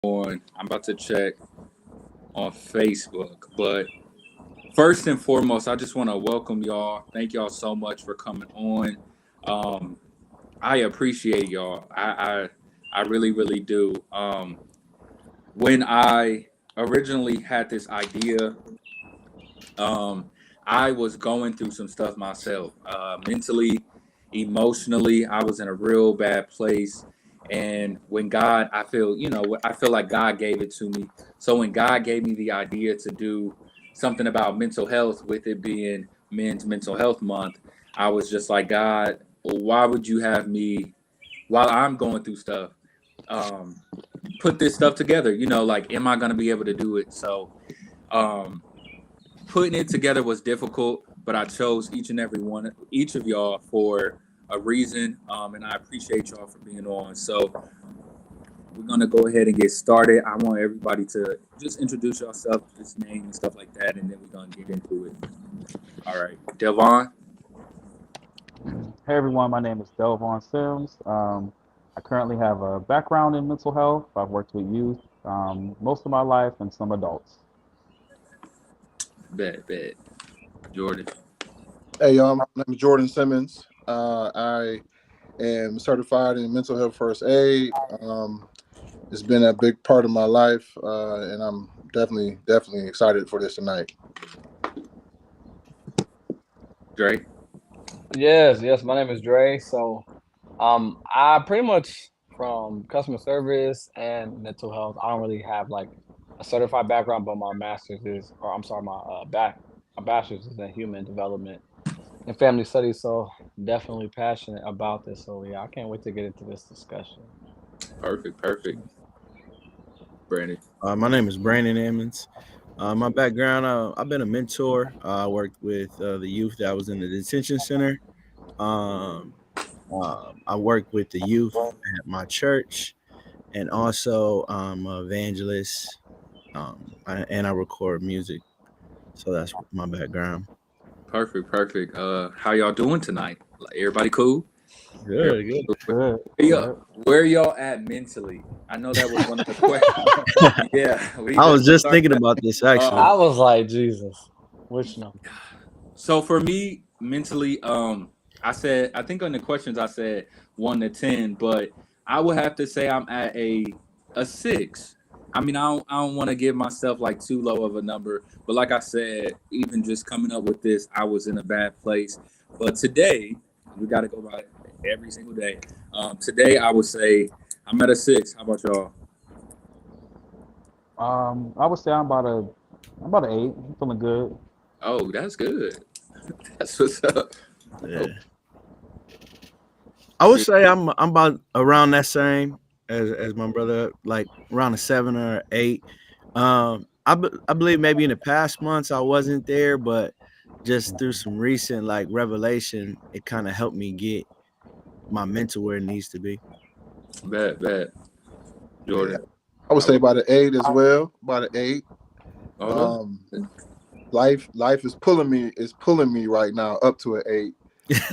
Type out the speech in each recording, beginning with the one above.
on. I'm about to check on Facebook. But first and foremost, I just want to welcome y'all. Thank y'all so much for coming on. Um, I appreciate y'all. I really, really do. When I originally had this idea, um, I was going through some stuff myself, mentally, emotionally. I was in a real bad place, and when God, I feel like God gave it to me. So when God gave me the idea to do something about mental health, with it being Men's Mental Health Month, I was just like, God, why would you have me while I'm going through stuff? Um, Put this stuff together. Like, am I going to be able to do it? So. Um, Putting it together was difficult, but I chose each of y'all for a reason, and I appreciate y'all for being on. So we're gonna go ahead and get started. I want everybody to just introduce yourself, just name and stuff like that, and then we're gonna get into it. All right, Devon. Hey everyone, my name is Delvon Sims. I currently have a background in mental health. I've worked with youth most of my life and some adults. Bet. Jordan. Hey, y'all. My name is Jordan Simmons. I am certified in mental health first aid. It's been a big part of my life, and I'm definitely excited for this tonight. Dre. Yes. My name is Dre. I pretty much from customer service and mental health. I don't really have like a certified background, but my master's is, or I'm sorry, my bachelor's is in human development and family studies. So definitely passionate about this. So yeah, I can't wait to get into this discussion. Perfect. Brandon. My name is Brandon Emmons. My background, I've been a mentor. I worked with the youth that was in the detention center. Um, I work with the youth at my church, and also I'm an evangelist, and I record music. So that's my background. Perfect. How y'all doing tonight? Like, everybody cool? Good, good. Good. Where y'all at mentally? I know that was one of the questions. Yeah, I was just thinking about this actually. I was like, Jesus, which no. So for me, mentally, I think on the questions I said 1 to 10, but I would have to say I'm at a 6. I mean, I don't want to give myself like too low of a number, but like I said, even just coming up with this, I was in a bad place. But today, we got to go by every single day. Today, I would say I'm at a 6. How about y'all? I would say I'm about an eight. I'm feeling good. Oh, that's good. That's what's up. Yeah. I would say I'm about around that same as my brother, like around a 7 or 8. I believe maybe in the past months I wasn't there, but just through some recent like revelation, it kind of helped me get my mental where it needs to be. Bad. Yeah, Jordan. I would say about an 8 as well. About an 8. Oh, Um, life is pulling me right now up to an 8.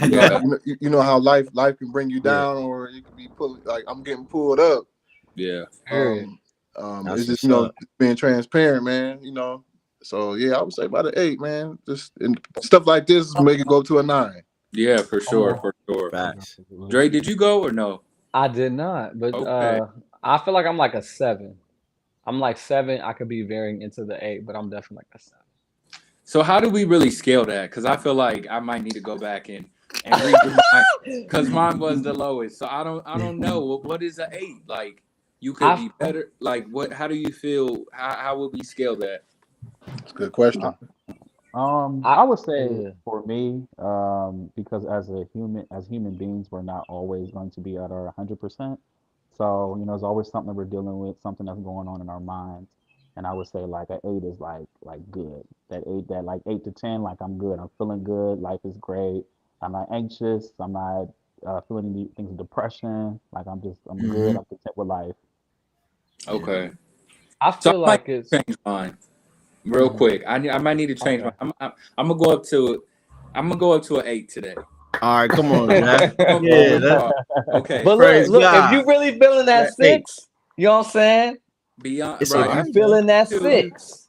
yeah. You know how life can bring you Yeah. down, or you can be pulled. Like I'm getting pulled up. Yeah. Period. It's That's just what's up. being transparent, man. So yeah, I would say about an 8, man. Just and stuff like this make it go to a 9. Yeah, for sure, for sure. Facts. Dre, did you go or no? I did not, but Okay. I feel like I'm like a 7. I'm like 7. I could be varying into the 8, but I'm definitely like a 7. So how do we really scale that? Because I feel like I might need to go back and redo mine, because mine was the lowest. So I don't know. What is an 8? Like, you could I be better. Like, what? How do you feel? How would we scale that? It's a good question. I I would say yeah. for me, because as human beings, we're not always going to be at our 100%. So, there's always something we're dealing with, something that's going on in our minds. And I would say like an eight is like good. That like 8 to 10, like I'm good. I'm feeling good. Life is great. I'm not anxious. I'm not feeling any things of depression. Like I'm good. Hmm. I'm content with life. Yeah. Okay. I So I feel might like it's change mine real Mhm. quick. I might need to change okay. my. I'm gonna go up to. I'm gonna go up to an 8 today. All right, come on, Jack. I'm gonna go Yeah, with that y'all. Okay. But praise look, if God. you really feeling that That 8. 6, you know what I'm saying? beyond It's If right. all you right, feeling that Feel- 6,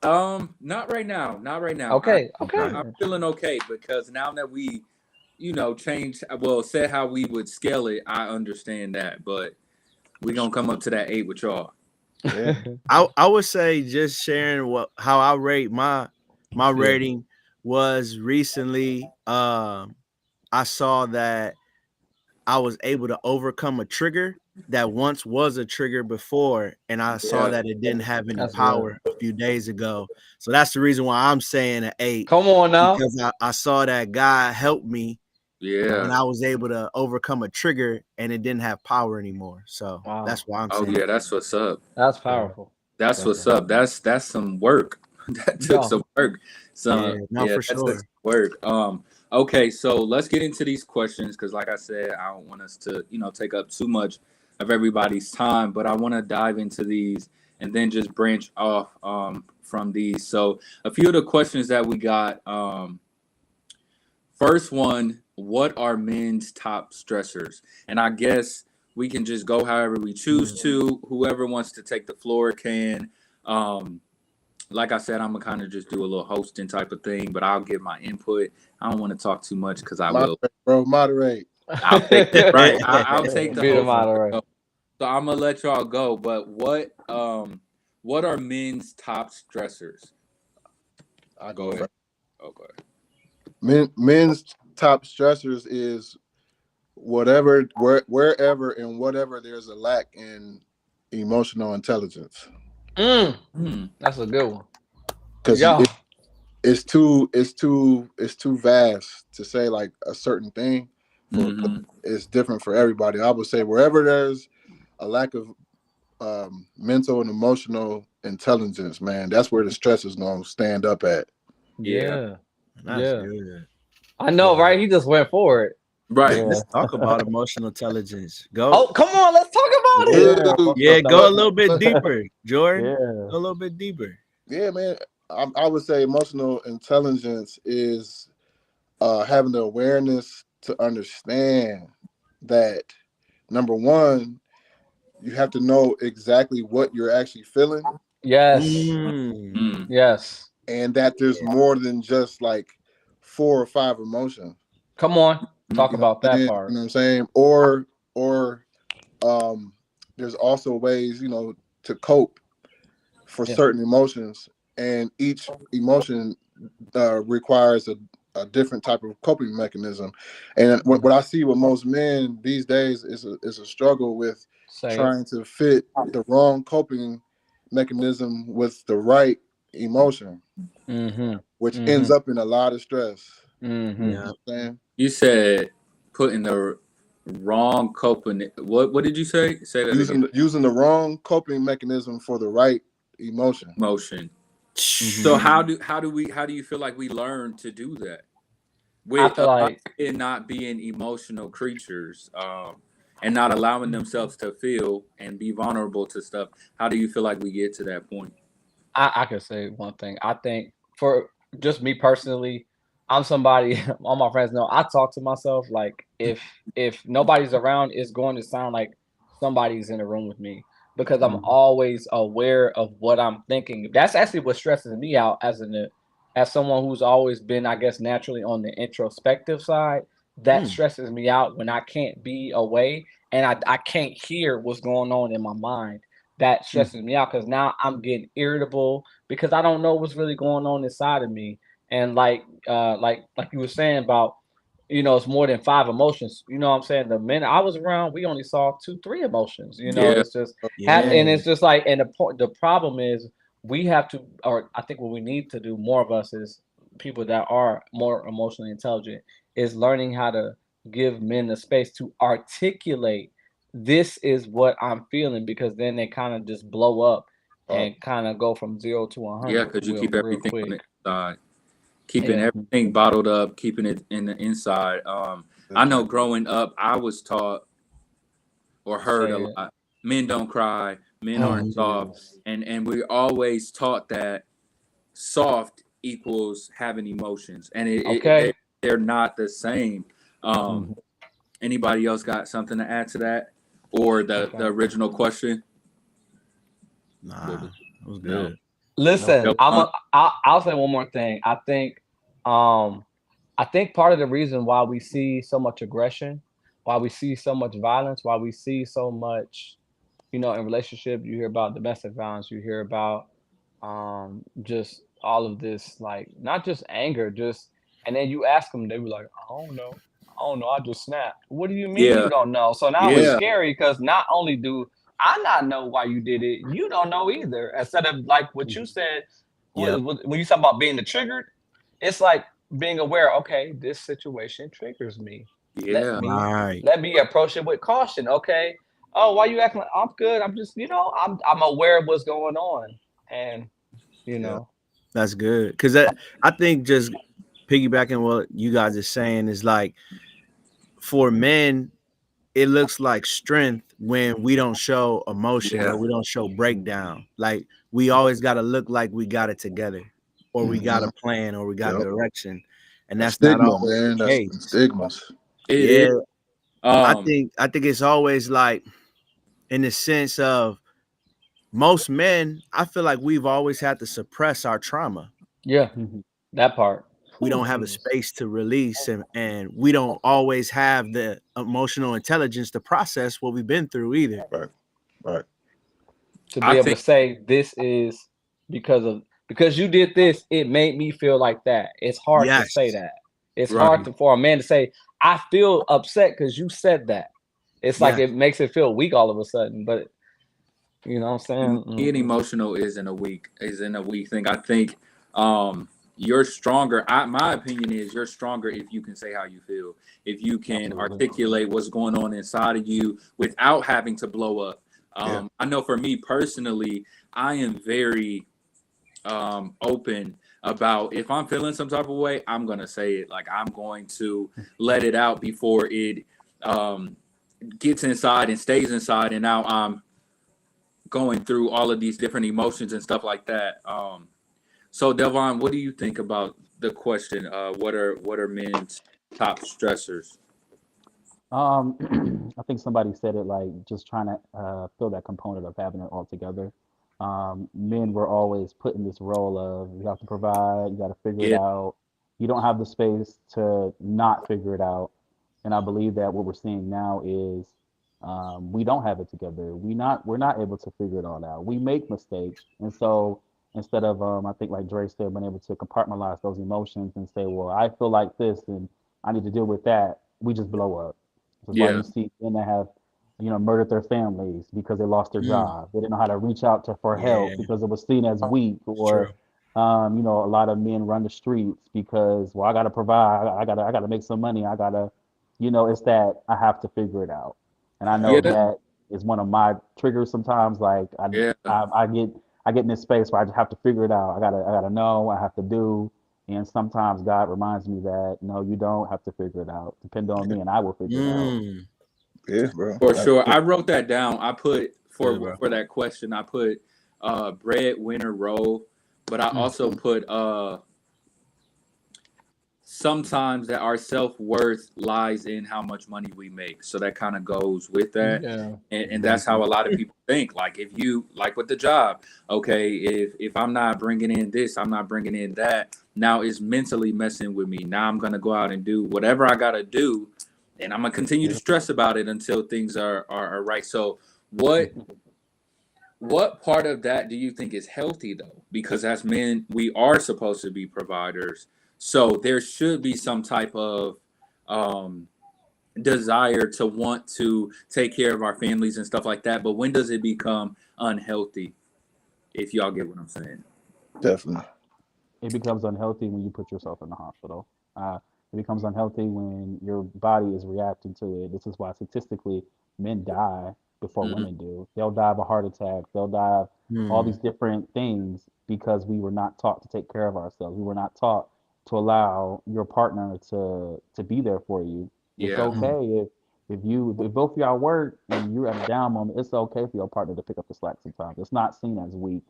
Not right now. Not right now. okay. I'm feeling okay because now that we, changed, said how we would scale it, I understand that. But we gonna come up to that 8 with y'all. Yeah. I would say just sharing how I rate my rating was recently. I saw that I was able to overcome a trigger that once was a trigger before, and I saw Yeah. that it didn't have any That's power a few days ago. So that's the reason why I'm saying an 8, Come on now. because I saw that God helped me, and Yeah. I was able to overcome a trigger, and it didn't have power anymore. So Wow. that's why I'm Oh saying. yeah, that's what's up. That's powerful. That's what's up. That's some work. That took Yeah. some work. So No, for that took sure. some work. Okay, so let's get into these questions because, like I said, I don't want us to, take up too much of everybody's time, but I want to dive into these and then just branch off from these. So a few of the questions that we got. First one, what are men's top stressors? And I guess we can just go however we choose to. Whoever wants to take the floor can. Like I said, I'm gonna kind of just do a little hosting type of thing, but I'll give my input. I don't want to talk too much because I will. Moderate, bro. Moderate. I'll take that. Right. I'll take the Be the host. moderator. So I'm gonna let y'all go. But what are men's top stressors? I Go ahead. first. Okay. Men's top stressors is wherever and whatever there's a lack in emotional intelligence. That's a good one. Because Yeah. it's too vast to say like a certain thing. It's different for everybody. I would say wherever there's a lack of mental and emotional intelligence, man, that's where the stress is going to stand up at. Yeah. That's good. I know, right? He just went for it. Right. Yeah. Let's talk about emotional intelligence. Go. Oh, come on, let's talk about it. Yeah, go a little bit deeper, Jordan. Yeah. Go a little bit deeper. Yeah, man. I would say emotional intelligence is having the awareness to understand that, number one, you have to know exactly what you're actually feeling, Yes. Yes. and that there's more than just like 4 or 5 emotions. Come on, talk about that You part. know what I'm saying? Or there's also ways, to cope for certain emotions, and each emotion requires a different type of coping mechanism. And what I see with most men these days is a struggle with trying to fit the wrong coping mechanism with the right emotion, which ends up in a lot of stress. Yeah. You know what I'm saying? You said putting the wrong coping. What did you say? Say that again. Using the wrong coping mechanism for the right emotion. So how do you feel like we learn to do that? With I feel like it not being emotional creatures, and not allowing themselves to feel and be vulnerable to stuff. How do you feel like we get to that point? I could say one thing. I think for just me personally, I'm somebody. All my friends know I talk to myself. Like if nobody's around, it's going to sound like somebody's in the room with me because I'm always aware of what I'm thinking. That's actually what stresses me out as someone who's always been, I guess, naturally on the introspective side. That stresses me out when I can't be away and I can't hear what's going on in my mind. That stresses me out because now I'm getting irritable because I don't know what's really going on inside of me. And like you were saying about, it's more than 5 emotions. You know what I'm saying? The minute I was around, we only saw 2, 3 emotions. It's just and it's just like, and the problem is we have to, or I think what we need to do, more of us is people that are more emotionally intelligent, is learning how to give men the space to articulate this is what I'm feeling, because then they kind of just blow up and kind of go from 0 to 100. Yeah, because you keep everything on the inside, keeping Yeah. everything bottled up, keeping it in the inside. I know growing up, I was taught or heard a lot, men don't cry, men aren't soft, and we always taught that soft equals having emotions, and they're not the same. Anybody else got something to add to that, or the original question? Nah, What was- it was No. good. Listen, No. I'll say one more thing. I think part of the reason why we see so much aggression, why we see so much violence, why we see so much, in relationship, you hear about domestic violence, you hear about just all of this, like not just anger, just and then you ask them, they be like, I don't know. I don't know, I just snapped. What do you mean Yeah. you don't know? So now it's Yeah. scary because not only do I not know why you did it, you don't know either. Instead of like what you said, Yeah. when you talk about being the triggered, it's like being aware, okay, this situation triggers me. Let Yeah. me Right. let me approach it with caution. Okay. Oh, why you acting like I'm good? I'm just, I'm aware of what's going on. And you Yeah. know, That's good. Because I think just piggybacking what you guys are saying is like for men, it looks like strength when we don't show emotion Yeah. or we don't show breakdown. Like we always got to look like we got it together, or we got a plan, or we got Yep. direction, and That that's not stigma, always man. the That's case. the stigmas. It Yeah, is. I Um, think it's always like in the sense of most men. I feel like we've always had to suppress our trauma. yeah, Mhm. that part. We Whew, don't have a Jesus. space to release, and we don't always have the emotional intelligence to process what we've been through either. Right. Right. To I be able to think say this is because you did this, it made me feel like that. It's hard to say Yes, that. It's hard right. for a man to say, I feel upset because you said that. It's like yes, it makes it feel weak all of a sudden. But you know what I'm saying? Being emotional isn't a weak thing. I think you're stronger. My opinion is you're stronger if you can say how you feel. If you can Absolutely. articulate what's going on inside of you without having to blow up. Yeah. I know for me personally, I am very open about if I'm feeling some type of way, I'm gonna say it. Like I'm going to let it out before it gets inside and stays inside, and now I'm going through all of these different emotions and stuff like that. So Devon, what do you think about the question? What are men's top stressors? I think somebody said it like just trying to fill that component of having it all together. Men were always put in this role of you have to provide, you got to figure it Yeah, out. You don't have the space to not figure it out. And I believe that what we're seeing now is we don't have it together. We're not able to figure it all out. We make mistakes, and so instead of I think like Dre said, being able to compartmentalize those emotions and say, well, I feel like this and I need to deal with that. We just blow up. This is why yeah, you see men that have, murdered their families because they lost their mm, job. They didn't know how to reach out to for yeah, help because it was seen as weak. it's true. Or, a lot of men run the streets because, well, I got to provide. I gotta make some money. I gotta, it's that I have to figure it out. And I know yeah, that is one of my triggers sometimes. Like yeah, I get in this space where I just have to figure it out. I gotta know. I have to do. And sometimes God reminds me that no, you don't have to figure it out. Depend on me, and I will figure it out. Mm, Yeah, bro. for sure. I wrote that down. I put good, bro. for that question. I put breadwinner role, but I Mm. also put sometimes that our self-worth lies in how much money we make, so that kind of goes with that. Yeah. And that's how a lot of people think. Like if you like with the job, okay, if I'm not bringing in this, I'm not bringing in that, now it's mentally messing with me. Now I'm gonna go out and do whatever I gotta do, and I'm gonna continue to stress about it until things are right. So what part of that do you think is healthy though? Because as men, we are supposed to be providers. So there should be some type of um, desire to want to take care of our families and stuff like that. But when does it become unhealthy? If y'all get what I'm saying. Definitely. It becomes unhealthy when you put yourself in the hospital. It becomes unhealthy when your body is reacting to it. This is why statistically men die before Mhm. women do. They'll die of a heart attack. They'll die of all Mm, these different things because we were not taught to take care of ourselves. We were not taught to allow your partner to be there for you. It's Yeah. mm, okay if both of y'all work and you're at a down moment, it's okay for your partner to pick up the slack sometimes. It's not seen as weak.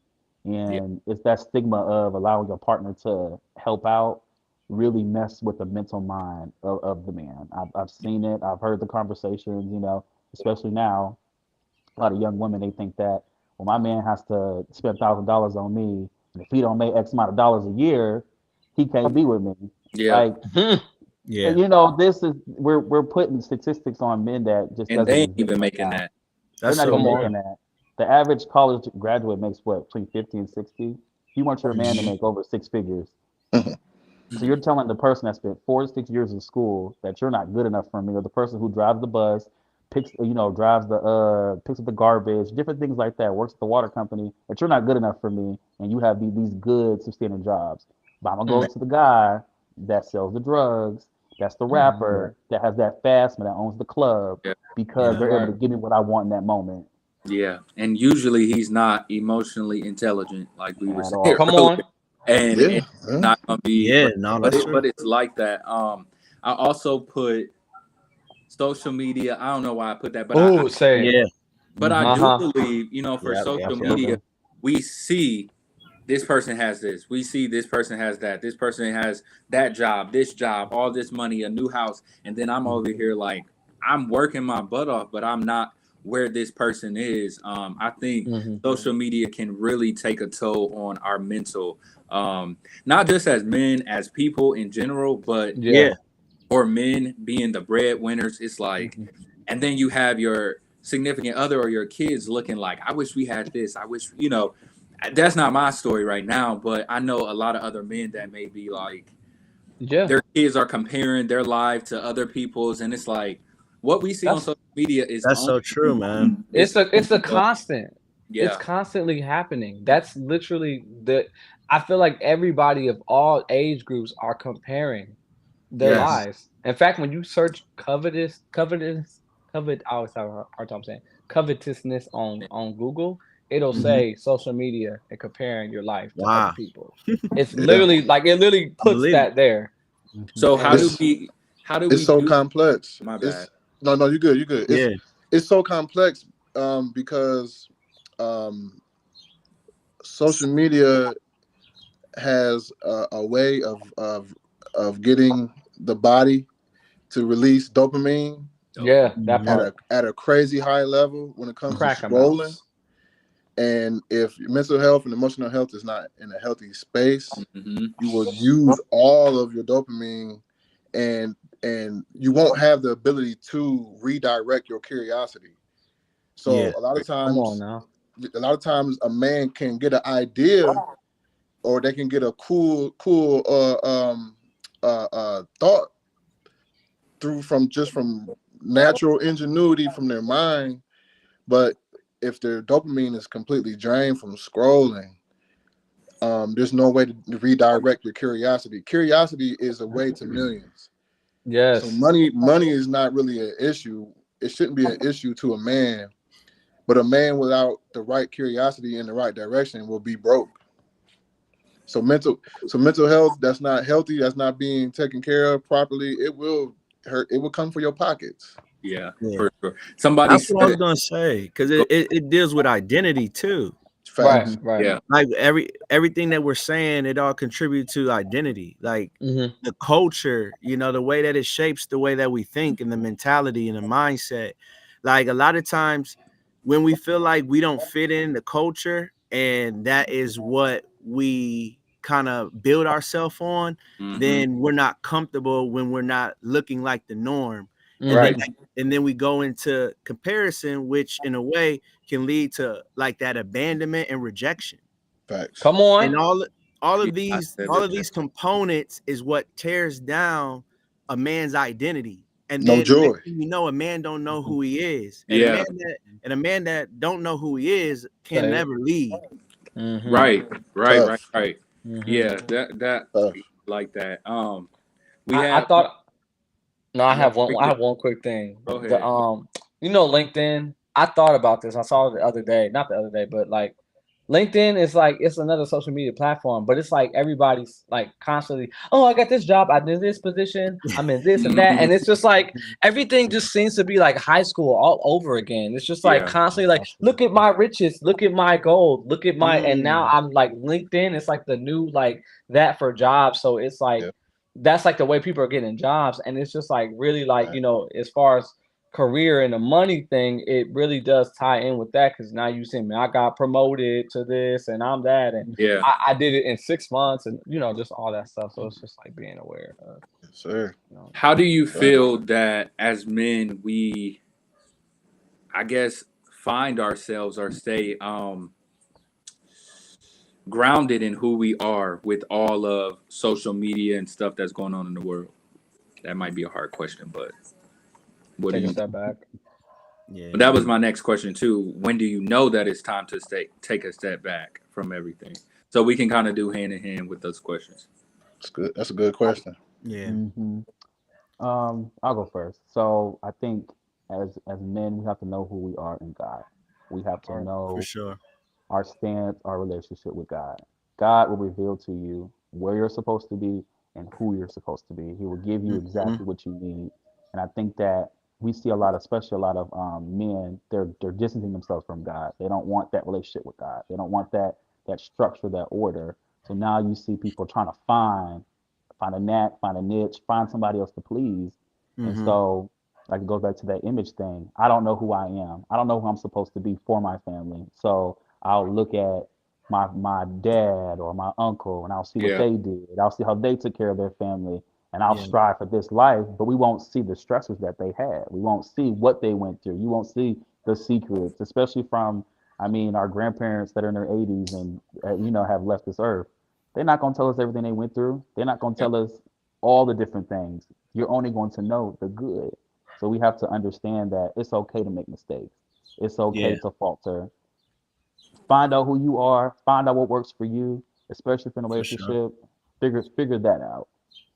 Yeah. And it's that stigma of allowing your partner to help out really mess with the mental mind of the man. I've seen it. I've heard the conversations, especially now a lot of young women, they think that, well, my man has to spend $1,000 on me, and if he don't make X amount of dollars a year, he can't be with me. Yeah. Like, Yeah. you know, this is we're putting statistics on men that just And doesn't they ain't exist even right making now. that. They're That's not so even Come on. making that. The average college graduate makes what, between 50 and 60? You want your man to make over six figures. So you're telling the person that spent 4 to 6 years in school that you're not good enough for me, or the person who drives the bus, picks up the garbage, different things like that, works at the water company, that you're not good enough for me, and you have these good sustaining jobs. But I'm gonna go to the guy that sells the drugs, that's the rapper, that has that fast man that owns the club, Yeah. because Yeah. they're able Right. to give me what I want in that moment Yeah. And usually he's not emotionally intelligent, like we were at saying all. Come earlier. on. And Yeah, it's yeah. not gonna be Yeah, no, that's true. but it's like that. I also put social media. I don't know why I put that, but Oh, say. Yeah. but I do Uh-huh. believe, you know, for Yep, social yep, yep. media, we see this person has this. We see this person has that. This person has that job, this job, all this money, a new house, and then I'm over here like I'm working my butt off, but I'm not where this person is. I think Mhm. social media can really take a toll on our mental, not just as men, as people in general, but Yeah. Yeah. for men being the breadwinners. It's like, Mhm. and then you have your significant other or your kids looking like, I wish we had this. I wish, you know, that's not my story right now, but I know a lot of other men that may be like, Yeah. their kids are comparing their life to other people's, and it's like what we see on That's social media is That's so true, man. it's a constant. It's yeah, constantly happening. That's literally I feel like everybody of all age groups are comparing their yes, lives. In fact, when you search I always have a hard time saying covetousness on Google, it'll Mhm. say social media and comparing your life to other Wow. people. It's Yeah. literally like it literally I puts believe it. that there. So And It's how do it's we so do complex. my bad? It's no, you good, you good. Yeah. It's so complex because um social media has a way of getting the body to release dopamine yeah, that Mhm. part. at a crazy high level when it comes to Crack scrolling. amounts. And if your mental health and emotional health is not in a healthy space, Mm-hmm. you will use all of your dopamine, and you won't have the ability to redirect your curiosity. Yeah. So a lot of Come on times, now. a man can get an idea, or they can get a cool thought from natural ingenuity from their mind. But if their dopamine is completely drained from scrolling, there's no way to redirect your curiosity. Curiosity is a way to millions. So Yes. money is not really an issue. It shouldn't be an issue to a man, but a man without the right curiosity in the right direction will be broke. So mental health that's not healthy, that's not being taken care of properly, it will hurt. It will come for your pockets. Yeah, Yeah. for sure. Somebody That's what I was said, gonna say, because it deals with identity too. Right, Facts. right. yeah, Like everything that we're saying, it all contributes to identity. Like Mhm. the culture, you know, the way that it shapes the way that we think and the mentality and the mindset. Like a lot of times when we feel like we don't fit in the culture and that is what we kind of build ourselves on, mm-hmm. then we're not comfortable when we're not looking like the norm. And Right. then we go into comparison, which in a way can lead to like that abandonment and rejection. Facts. Come on. And all Yeah, of I these said that. components is what tears down a man's identity. And No then joy. next thing you know, a man don't know who he is. And Yeah, a man that don't know who he is can Say it. never lead. Mhm. right. Tough. Mhm. Yeah, that Tough. like that. We I have thought no, I one have one. quick I thing. have one quick thing. Go The ahead. you know, LinkedIn. I thought about this. I saw it the other day. Not the other day, but like LinkedIn is like it's another social media platform, but it's like everybody's like constantly, oh, I got this job, I'm in this position, I'm in this and that, and it's just like everything just seems to be like high school all over again. It's just like Yeah. constantly like, look at my riches, look at my gold, look at my, and now I'm like LinkedIn. It's like the new like that for jobs. So it's like Yeah. that's like the way people are getting jobs, and it's just like really like as far as career and the money thing, it really does tie in with that because now you see me, I got promoted to this and I'm that, and Yeah. I did it in 6 months, and just all that stuff. So it's just like being aware of, Yes, sir. How do you feel that as men we, I guess, find ourselves or stay grounded in who we are with all of social media and stuff that's going on in the world? That might be a hard question, but what do take a you? step back. Yeah. But that was my next question too. When do you know that it's time to take a step back from everything? So we can kind of do hand in hand with those questions. That's good. That's a good question. Yeah. Hmm. I'll go first. So I think as men, we have to know who we are in God. We have to Or For know sure. our stance, our relationship with God. God will reveal to you where you're supposed to be and who you're supposed to be. He will give you Hmm. exactly what you need. And I think that we see a lot, especially a lot of men, they're distancing themselves from God. They don't want that relationship with God. They don't want that structure, that order. So now you see people trying to find a knack, find a niche, find somebody else to please. And Hmm. so, like, it goes back to that image thing. I don't know who I am. I don't know who I'm supposed to be for my family. So I'll look at my dad or my uncle and I'll see what Yeah. they did. I'll see how they took care of their family and I'll Yeah. strive for this life, but we won't see the stressors that they had. We won't see what they went through. You won't see the secrets, especially from, I mean, our grandparents that are in their 80s and, have left this earth. They're not going to tell us everything they went through. They're not going to Yeah. tell us all the different things. You're only going to know the good. So we have to understand that it's okay to make mistakes. It's okay Yeah. to falter. Find out who you are. Find out what works for you, especially if in a For sure. relationship. Figure that out.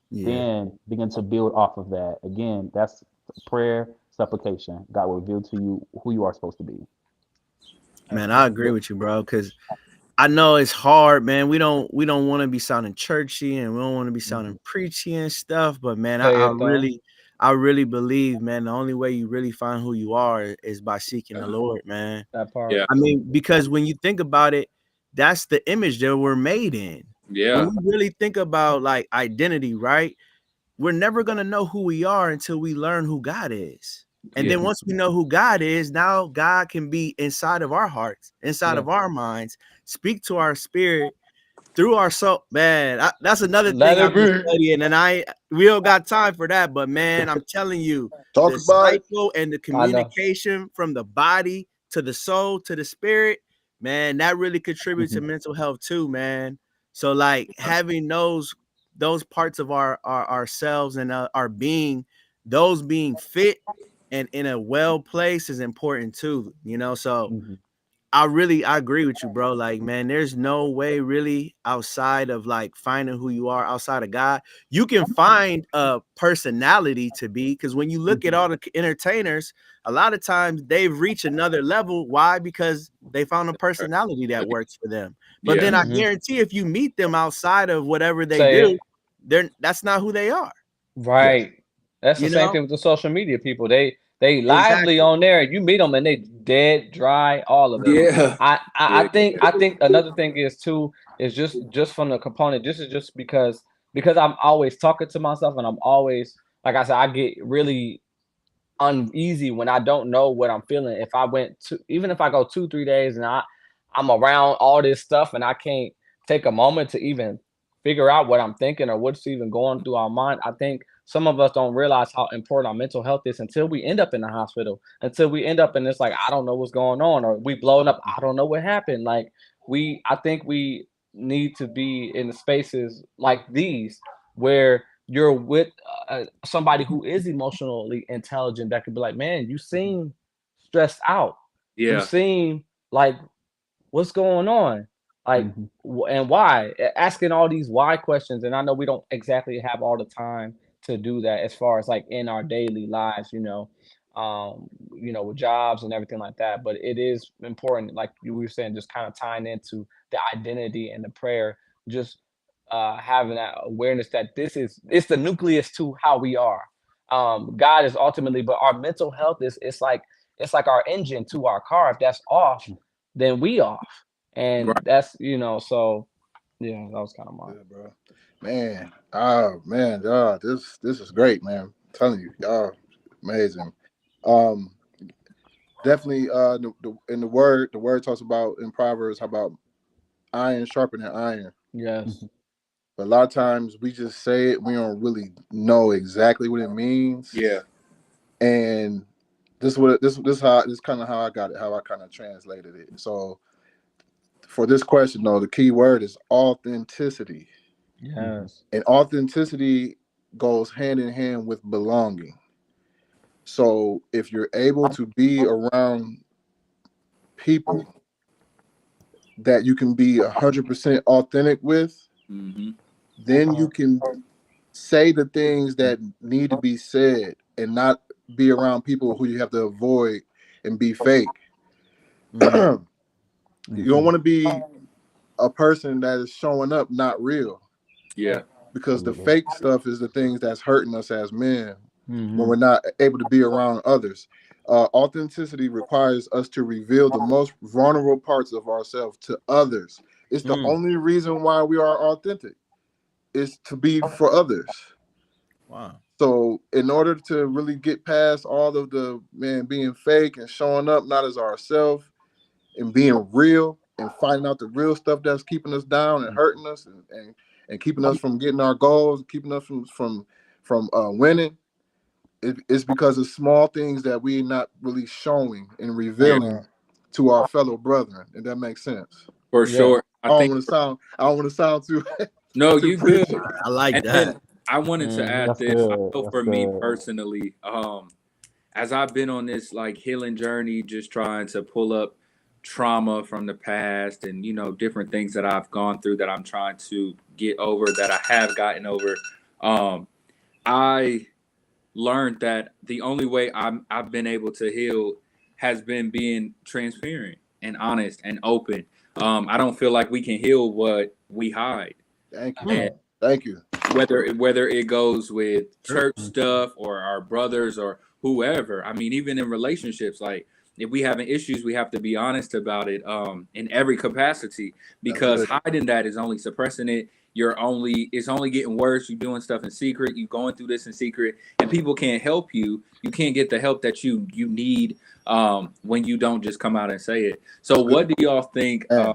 Yeah. Then begin to build off of that. Again, that's prayer, supplication. God will reveal to you who you are supposed to be. Man, I agree with you, bro. Because I know it's hard, man. We don't want to be sounding churchy and we don't want to be Hmm. sounding preachy and stuff. But man, say it though. I really believe, man, the only way you really find who you are is by seeking the Lord, man. That part. Yeah. I mean, because when you think about it, that's the image that we're made in. When Yeah. we really think about like identity, right? We're never gonna know who we are until we learn who God is. And Yeah. then once we know who God is, now God can be inside of our hearts, inside Yeah. of our minds, speak to our spirit through our soul. Man, that's another Let thing it I've been be. studying, and we don't got time for that. But man, I'm telling you, Talk the about it. cycle and the I know. communication from the body to the soul to the spirit, man, that really contributes to Hmm. mental health too, man. So like having those parts of our ourselves and our being, those being fit and in a well place is important too, so Hmm. I agree with you, bro. Like, man, there's no way really outside of like finding who you are outside of God. You can find a personality to be, because when you look at Hmm. all the entertainers, a lot of times they've reached another level. Why? Because they found a personality that works for them. But Yeah. then I Hmm. guarantee if you meet them outside of whatever they Say do, it. that's not who they are. Yes. Right. That's the You same know? thing with the social media people. They lively Exactly. on there. You meet them and they dead, dry, all of it. Yeah. I Yeah. think another thing is too is just from the component. This is just because I'm always talking to myself and I'm always like I said I get really uneasy when I don't know what I'm feeling. If I went to even if I go 2 3 days and I'm around all this stuff and I can't take a moment to even figure out what I'm thinking or what's even going through our mind. I think some of us don't realize how important our mental health is until we end up in the hospital, until we end up in this like I don't know what's going on, or we blown up, I don't know what happened. Like I think we need to be in the spaces like these where you're with somebody who is emotionally intelligent that could be like, man, you seem stressed out. You Yeah. seem like what's going on? Like, Hmm. and why? Asking all these why questions. And I know we don't exactly have all the time to do that as far as like in our daily lives, with jobs and everything like that. But it is important, like you were saying, just kind of tying into the identity and the prayer, just having that awareness that it's the nucleus to how we are. God is ultimately, but our mental health is it's like our engine to our car. If that's off, then we off. Right. And that's so yeah, that was kind of mine. Good, bro. Man, oh man, y'all, this is great, man. I'm telling you, y'all, amazing. Um, definitely. In the word talks about in Proverbs how about iron sharpening iron. Yes. Mhm. But a lot of times we just say it, we don't really know exactly what it means. Yeah. And this kind of how I got it, how I kind of translated it. So for this question though, the key word is authenticity. Mhm. Yes. And authenticity goes hand in hand with belonging. So if you're able to be around people that you can be 100% authentic with, Mm-hmm. then you can say the things that need to be said and not be around people who you have to avoid and be fake. Mm, You don't Mhm. want to be a person that is showing up not real, Yeah. because the Absolutely. fake stuff is the things that's hurting us as men when Mm-hmm. we're not able to be around others. Authenticity requires us to reveal the most vulnerable parts of ourselves to others. It's the mm, only reason why we are authentic, is to be for others. wow. So in order to really get past all of the man being fake and showing up not as ourselves and being real and finding out the real stuff that's keeping us down and hurting us and keeping us from getting our goals, keeping us from winning, it's because of small things that we're not really showing and Yeah. revealing to our fellow brethren. If that makes sense. For Yeah. sure. I think I don't want to sound too no, too you good. preachy. I like And then that. I wanted to Mm-hmm. add That's this. I good. know That's for me good. personally, as I've been on this like healing journey, just trying to pull up trauma from the past and different things that I've gone through that I'm trying to get over, that I have gotten over. Um, I learned that the only way I've been able to heal has been being transparent and honest and open. I don't feel like we can heal what we hide, Thank you. and Right. Thank you. whether it goes with True. church Mhm. stuff or our brothers or whoever. I mean, even in relationships, like if we having issues, we have to be honest about it in every capacity, That's because it. hiding that is only suppressing it. It's only getting worse. You're doing stuff in secret. You're going through this in secret, and people can't help you. You can't get the help that you need when you don't just come out and say it. So, That's good. what do y'all think? Man,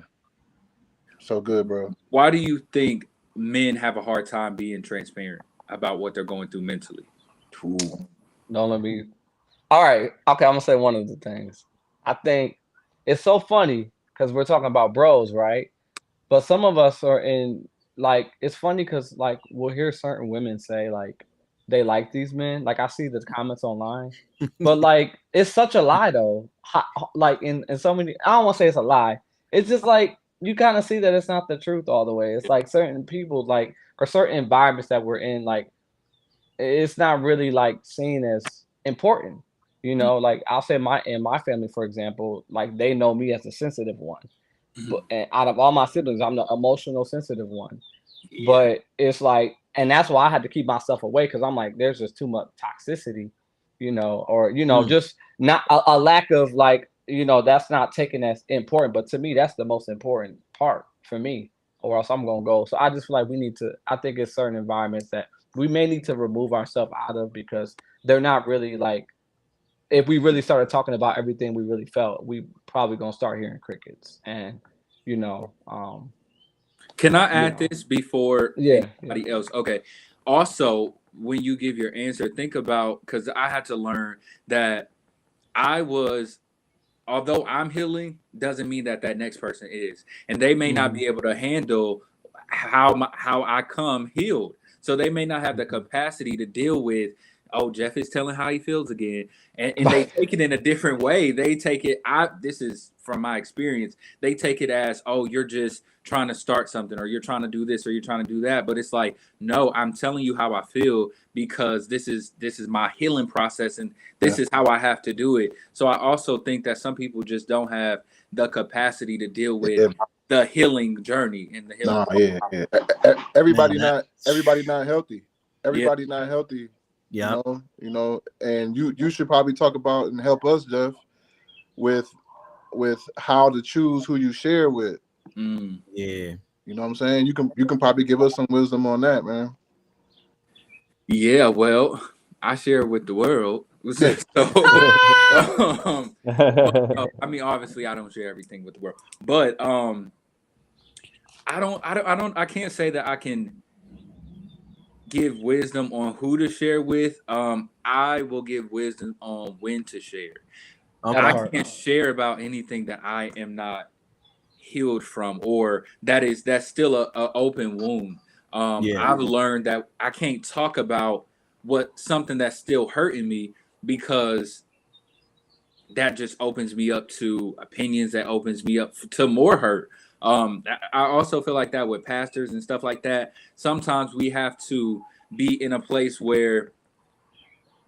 so good, bro. Why do you think men have a hard time being transparent about what they're going through mentally? Ooh. Don't let me. All right. Okay. I'm gonna say one of the things. I think it's so funny because we're talking about bros, right? But some of us are in like it's funny because like we'll hear certain women say like they like these men. Like I see the comments online, but like it's such a lie though. Like in so many, I don't want to say it's a lie. It's just like you kind of see that it's not the truth all the way. It's like certain people like or certain environments that we're in like it's not really like seen as important. You know, like I'll say my family, for example, like they know me as a sensitive one. But and out of all my siblings, I'm the emotional sensitive one. Yeah. But it's like, and that's why I had to keep myself away because I'm like, there's just too much toxicity, or Mm, just not a lack of like, that's not taken as important. But to me, that's the most important part for me, or else I'm gonna go. So I just feel like we need to. I think it's certain environments that we may need to remove ourselves out of because they're not really like. If we really started talking about everything we really felt, we probably gonna start hearing crickets and you know, um, Can I you add know, this before yeah, yeah. anybody else? Okay. Also, when you give your answer, think about, because I had to learn that I was, although I'm healing, doesn't mean that that next person is, and they may not Mhm. be able to handle how I come healed. So they may not have the Mhm. capacity to deal with. Oh, Jeff is telling how he feels again, and they take it in a different way. They take it. This is from my experience. They take it as, oh, you're just trying to start something, or you're trying to do this, or you're trying to do that. But it's like, no, I'm telling you how I feel because this is my healing process, and Yeah. this is how I have to do it. So I also think that some people just don't have the capacity to deal with Yeah. the healing journey and the healing No, process. yeah, yeah. man, that. Everybody not healthy. Yeah. Everybody not healthy. Yep. And you should probably talk about and help us, Jeff, with how to choose who you share with. Mm. Yeah. You know what I'm saying? You can probably give us some wisdom on that, man. Yeah, well, I share with the world. So, I mean, obviously, I don't share everything with the world, but I can't say that I can give wisdom on who to share with. I will give wisdom on when to share. That I Okay. part. can't share about anything that I am not healed from, or that's still a open wound. Yeah. I've learned that I can't talk about something that's still hurting me, because that just opens me up to opinions, that opens me up to more hurt. I also feel like that with pastors and stuff like that. Sometimes we have to be in a place where,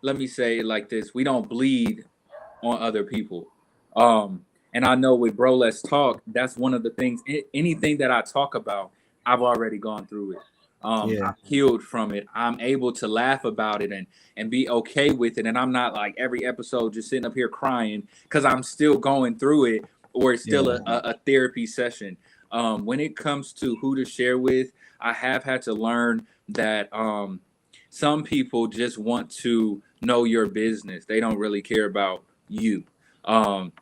let me say it like this, we don't bleed on other people. And I know with Bro Let's Talk, that's one of the things. Anything that I talk about, I've already gone through it. Yeah. I'm healed from it. I'm able to laugh about it and be okay with it. And I'm not like every episode just sitting up here crying because I'm still going through it, or it's still Yeah. a therapy session. When it comes to who to share with, I have had to learn that some people just want to know your business. They don't really care about you. Um,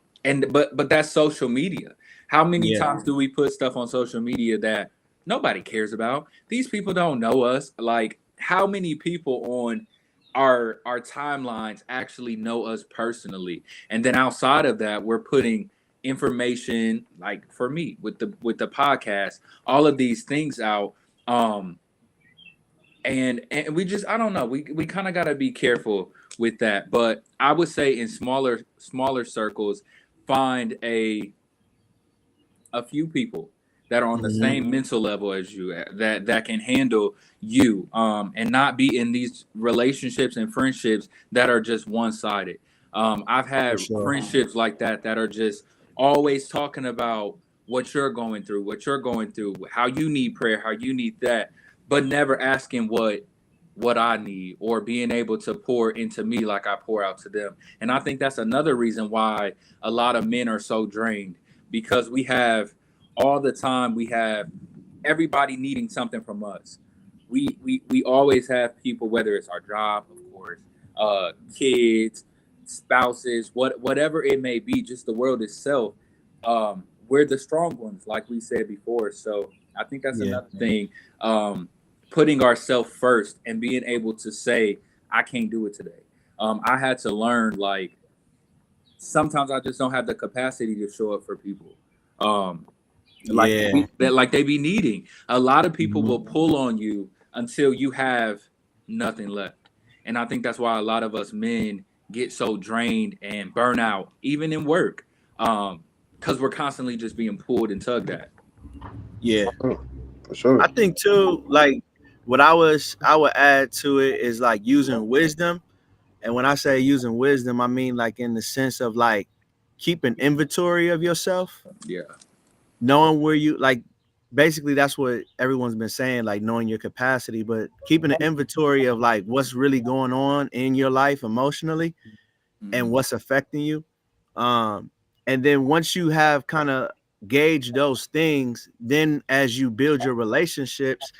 but that's social media. How many Yeah. times do we put stuff on social media that nobody cares about? These people don't know us. Like, how many people on our timelines actually know us personally? And then outside of that, we're putting information, like for me with the podcast, all of these things out. Um, and we just, I don't know, we kind of got to be careful with that. But I would say in smaller circles, find a few people that are on the Mhm. same mental level as you, that can handle you, and not be in these relationships and friendships that are just one-sided. I've For had sure. friendships like that are just always talking about what you're going through, how you need prayer, how you need that, but never asking what I need, or being able to pour into me like I pour out to them. And I think that's another reason why a lot of men are so drained, because we have everybody needing something from us. We always have people, whether it's our job, of course, kids, spouses, whatever it may be, just the world itself. We're the strong ones, like we said before. So I think that's Yeah. another thing. Putting ourselves first and being able to say, I can't do it today. I had to learn, like, sometimes I just don't have the capacity to show up for people. Um, Yeah. like they be needing. A lot of people Mhm. will pull on you until you have nothing left. And I think that's why a lot of us men get so drained and burn out, even in work. Because we're constantly just being pulled and tugged at. Yeah. Oh, for sure. I think too, like what I would add to it is like using wisdom. And when I say using wisdom, I mean like in the sense of like keeping inventory of yourself, Yeah. knowing where you like basically that's what everyone's been saying, like knowing your capacity, but keeping an inventory of like what's really going on in your life emotionally and Mhm. what's affecting you. Um, and then once you have kind of gauged those things, then as you build your relationships,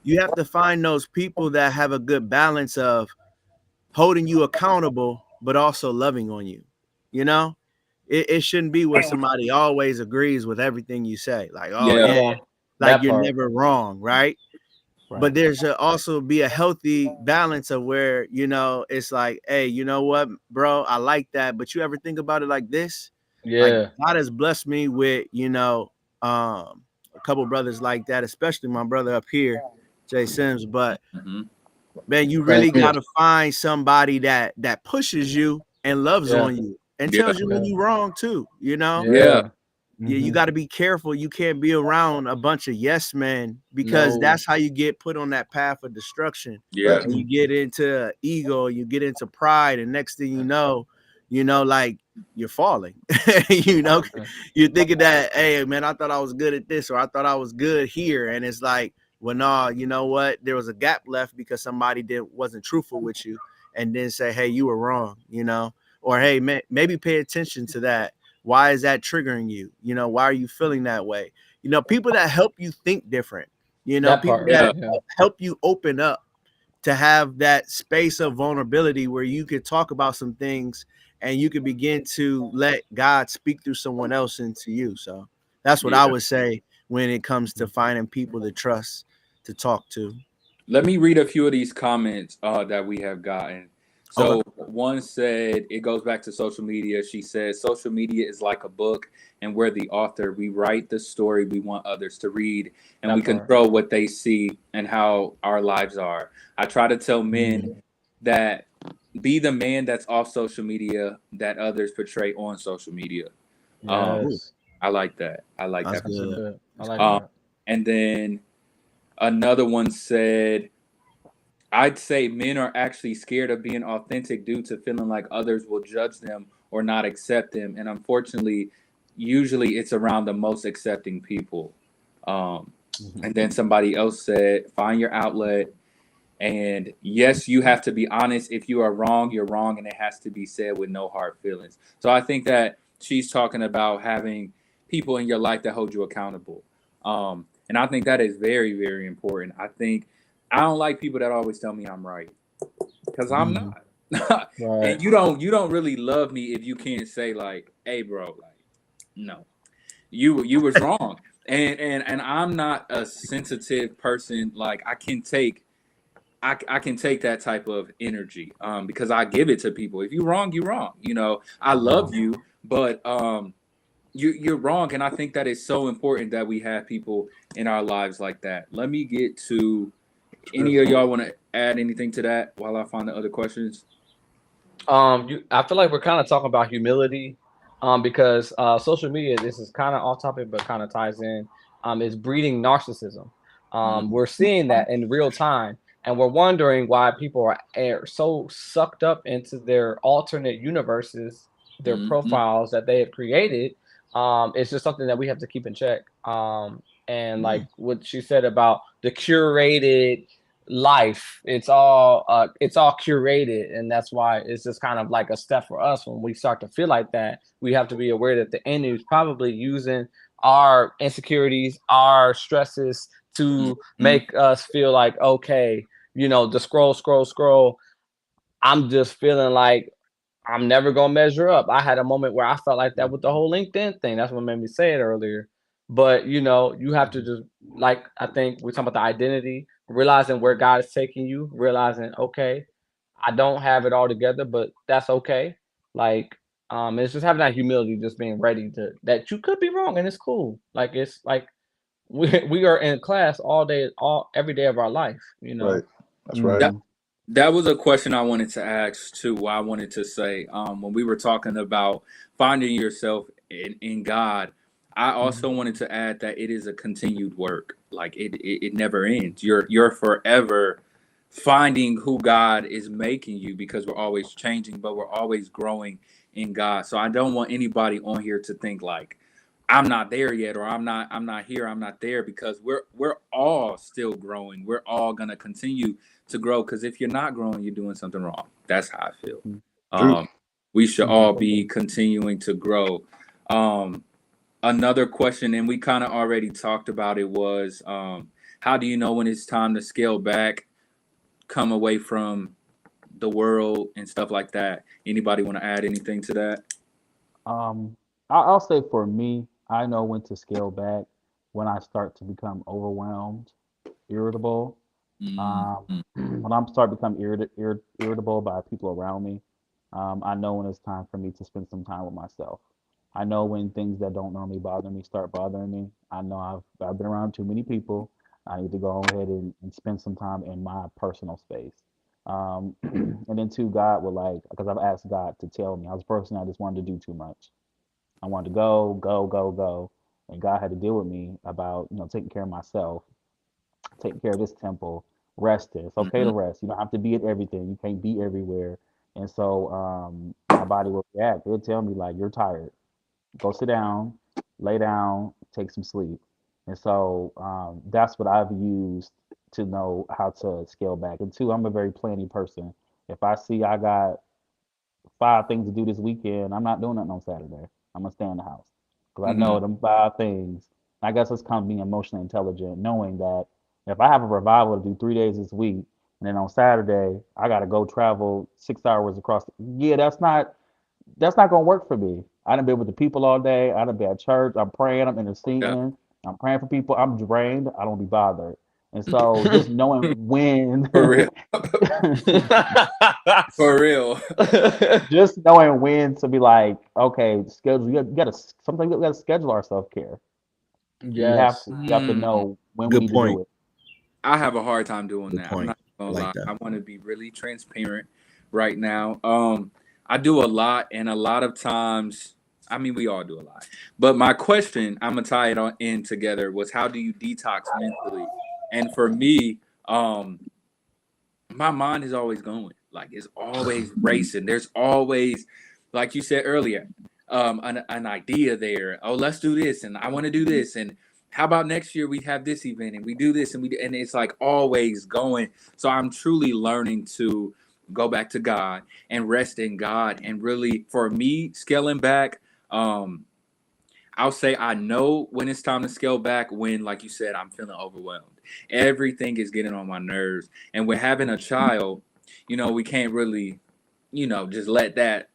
you have to find those people that have a good balance of holding you accountable, but also loving on you. You know, it shouldn't be where somebody always agrees with everything you say. Like, oh Yeah. Come yeah, on. like That you're part. never wrong, right? But Right. there should also be a healthy balance of where, you know, it's like, hey, you know what, bro, I like that. But you ever think about it like this? Like Yeah. God has blessed me with, you know, a couple brothers like that, especially my brother up here, Jay Sims. But Hmm. man, you Same really here. gotta find somebody that pushes you and loves Yeah. on you and Yeah. tells you when Yeah. you're wrong too, you know? Yeah. Yeah. Yeah, you Hmm. got to be careful. You can't be around a bunch of yes men because No. that's how you get put on that path of destruction. Yeah. And you get into ego, you get into pride, and next thing you know, like you're falling. You know, you're thinking that, hey man, I thought I was good at this, or I thought I was good here, and it's like, well, no, you know what? There was a gap left because somebody wasn't truthful with you, and then say, hey, you were wrong, you know, or hey, man, maybe pay attention to that. Why is that triggering you? You know, why are you feeling that way? You know, people that help you think different, you know, That people part. Yeah. that Yeah. help you open up, to have that space of vulnerability where you could talk about some things and you could begin to let God speak through someone else into you. So that's what I Yeah. would say when it comes to finding people to trust to talk to. Let me read a few of these comments that we have gotten. So one said it goes back to social media. She says social media is like a book, and we're the author. We write the story we want others to read, and we That part. control what they see and how our lives are. I try to tell men that be the man that's off social media that others portray on social media. Um, Yes. I like that. I like That's that. That's a good. good. I like Um, that. and then another one said, I'd say men are actually scared of being authentic due to feeling like others will judge them or not accept them. And unfortunately, usually it's around the most accepting people. Um, and then somebody else said, find your outlet. And yes, you have to be honest. If you are wrong, you're wrong. And it has to be said with no hard feelings. So I think that she's talking about having people in your life that hold you accountable. And I think that is very, very important. I don't like people that always tell me I'm right because I'm not. Right. And you don't really love me if you can't say like, hey, bro, like, no, you was wrong. And I'm not a sensitive person. Like I can take that type of energy because I give it to people. If you're wrong, you're wrong. I love you, but you're wrong, and I think that is so important that we have people in our lives like that. Let me get to any of y'all want to add anything to that while I find the other questions. I feel like we're kind of talking about humility, because social media. This is kind of off topic, but kind of ties in. Is breeding narcissism. Mhm. We're seeing that in real time, and we're wondering why people are so sucked up into their alternate universes, their Mhm. profiles that they have created. It's just something that we have to keep in check. And like what she said about the curated life, it's all curated, and that's why it's just kind of like a step for us. When we start to feel like that, we have to be aware that the enemy is probably using our insecurities, our stresses, to Mhm. make us feel like, okay, the scroll, I'm just feeling like I'm never gonna measure up. I had a moment where I felt like that with the whole LinkedIn thing. That's what made me say it earlier. But you have to just, like, I think we're talking about the identity, realizing where God is taking you, realizing, okay, I don't have it all together, but that's okay. Like, it's just having that humility, just being ready to that you could be wrong and it's cool. Like it's like we are in class all day, every day of our life, you Right. know. That's right. That that was a question I wanted to ask too. I wanted to say when we were talking about finding yourself in God, I also wanted to add that it is a continued work. Like it never ends. You're forever finding who God is making you because we're always changing, but we're always growing in God. So I don't want anybody on here to think like I'm not there yet, or I'm not here, I'm not there, because we're all still growing. We're all gonna continue to grow, because if you're not growing, you're doing something wrong. That's how I feel. True. We should all be continuing to grow. Um, Another question, and we kind of already talked about it, was how do you know when it's time to scale back, come away from the world and stuff like that? Anybody want to add anything to that? Um, I'll say for me, I know when to scale back when I start to become overwhelmed, irritable. Mm-hmm. When I'm start to become irritable by people around me, I know when it's time for me to spend some time with myself. I know when things that don't normally bother me start bothering me. I know I've been around too many people. I need to go ahead and spend some time in my personal space. And then two, God will like, because I've asked God to tell me. I was a person I just wanted to do too much. I wanted to go, go, go, go. And God had to deal with me about, taking care of myself, taking care of this temple, resting. It's okay to Mm-hmm. rest. You don't have to be at everything. You can't be everywhere. And so my body will react. It'll tell me like, you're tired. Go sit down, lay down, take some sleep. And so that's what I've used to know how to scale back. And two, I'm a very planning person. If I see I got 5 things to do this weekend, I'm not doing nothing on Saturday. I'm gonna stay in the house because I Mm-hmm. know them 5 things. I guess it's kind of being emotionally intelligent, knowing that if I have a revival to do 3 days this week, and then on Saturday I gotta go travel 6 hours across. Yeah, that's not gonna work for me. I done been with the people all day. I done been at church. I'm praying. I'm Yeah. interceding. I'm praying for people. I'm drained. I don't be bothered. And so just knowing when, For real. For real. just knowing when to be like, okay, schedule. You gotta sometimes we gotta schedule our self care. We have Yes. to. We have to Mm, know when we Good need to do point. it. I have a hard time doing Good that. I'm point. not gonna Like lie. that. I want to be really transparent right now. I do a lot, and a lot of times, I mean, we all do a lot. But my question, I'm gonna tie it on in together, was how do you detox mentally? And for me, um, my mind is always going. Like it's always racing. There's always, like you said earlier, an idea there. Oh, let's do this, and I want to do this, and how about next year we have this event and we do this and it's like always going. So I'm truly learning to go back to God and rest in God, and really for me scaling back. I'll say I know when it's time to scale back when, like you said, I'm feeling overwhelmed. Everything is getting on my nerves. And with having a child, we can't really, just let that.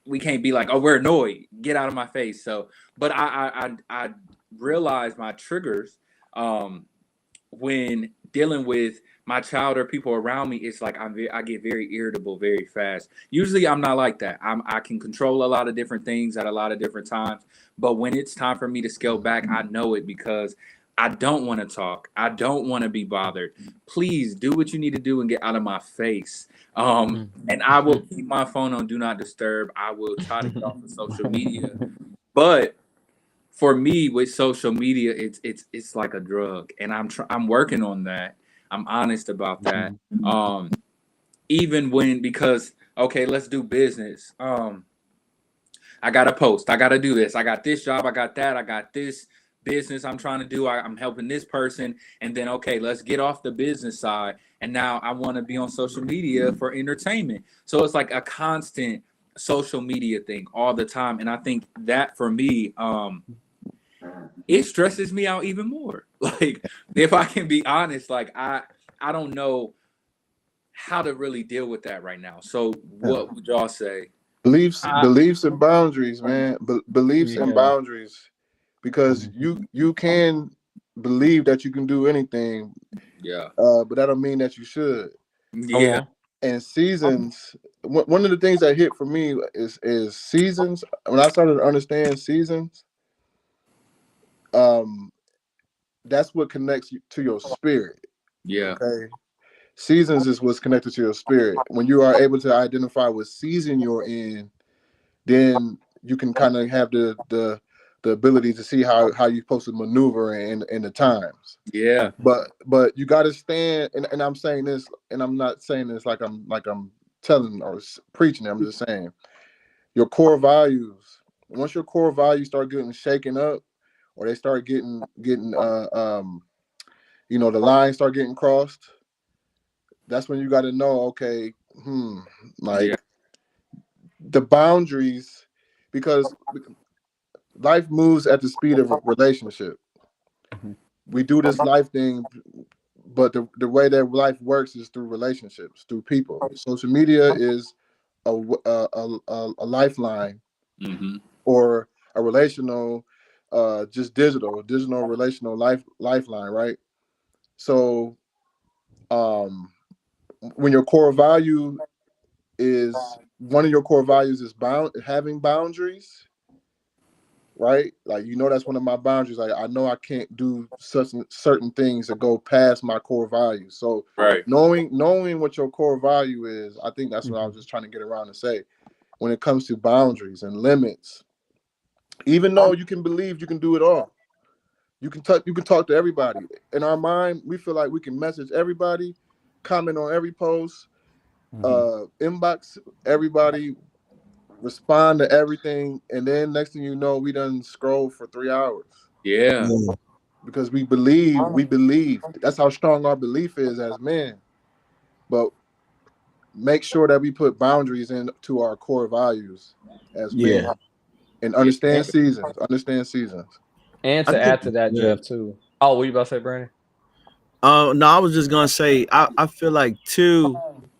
We can't be like, oh, we're annoyed. Get out of my face. So, but I realize my triggers um, when dealing with my child or people around me. It's like I get very irritable very fast. Usually I'm not like that. I can control a lot of different things at a lot of different times, but when it's time for me to scale back, I know it because I don't want to talk. I don't want to be bothered. Please do what you need to do and get out of my face. And I will keep my phone on do not disturb. I will try to get off of social media, but for me with social media, it's like a drug, and I'm working on that. I'm honest about that. Mhm. Um, even when because okay, let's do business. I gotta post. I gotta do this. I got this job. I got that. I got this business I'm trying to do. I'm helping this person, and then okay, let's get off the business side. And now I want to be on social media for entertainment. So it's like a constant social media thing all the time, and I think that for me, it stresses me out even more. Like if I can be honest, like I don't know how to really deal with that right now. So Yeah. what would y'all say? Beliefs, I, beliefs and boundaries, man. Beliefs and yeah. boundaries, because Mhm. you can believe that you can do anything, Yeah. but that don't mean that you should. Come Yeah. on. And seasons, one of the things that hit for me is seasons. When I started to understand seasons, um, that's what connects you to your spirit. Yeah. Okay, seasons is what's connected to your spirit. When you are able to identify what season you're in, then you can kind of have the ability to see how you're supposed to maneuver in the times. Yeah. But you got to stand, and I'm saying this, and I'm not saying this like I'm telling or preaching. I'm just saying your core values. Once your core values start getting shaken up, or they start getting the lines start getting crossed, that's when you got to know, okay, Yeah. like the boundaries, because life moves at the speed of a relationship. Mhm. We do this life thing, but the way that life works is through relationships, through people. Social media is a lifeline, Mm-hmm. or a relational, just digital relational lifeline, right? So, um, when your core value is one of your core values is having boundaries, right? Like, that's one of my boundaries. Like, I know I can't do certain things that go past my core values. So Right. knowing what your core value is, I think that's what I was Mhm. just trying to get around to say. When it comes to boundaries and limits, even though you can believe you can do it all, you can talk to everybody. In our mind, we feel like we can message everybody, comment on every post, Mhm. inbox everybody, respond to everything, and then next thing you know, we done scroll for 3 hours Yeah. Yeah. because we believe. That's how strong our belief is as men. But make sure that we put boundaries into our core values as men, Yeah. and Yeah. understand seasons. Understand seasons. And I to think add to that, yeah. Jeff, too. Oh, what you about to say, Brandon? No, I was just gonna say I feel like too,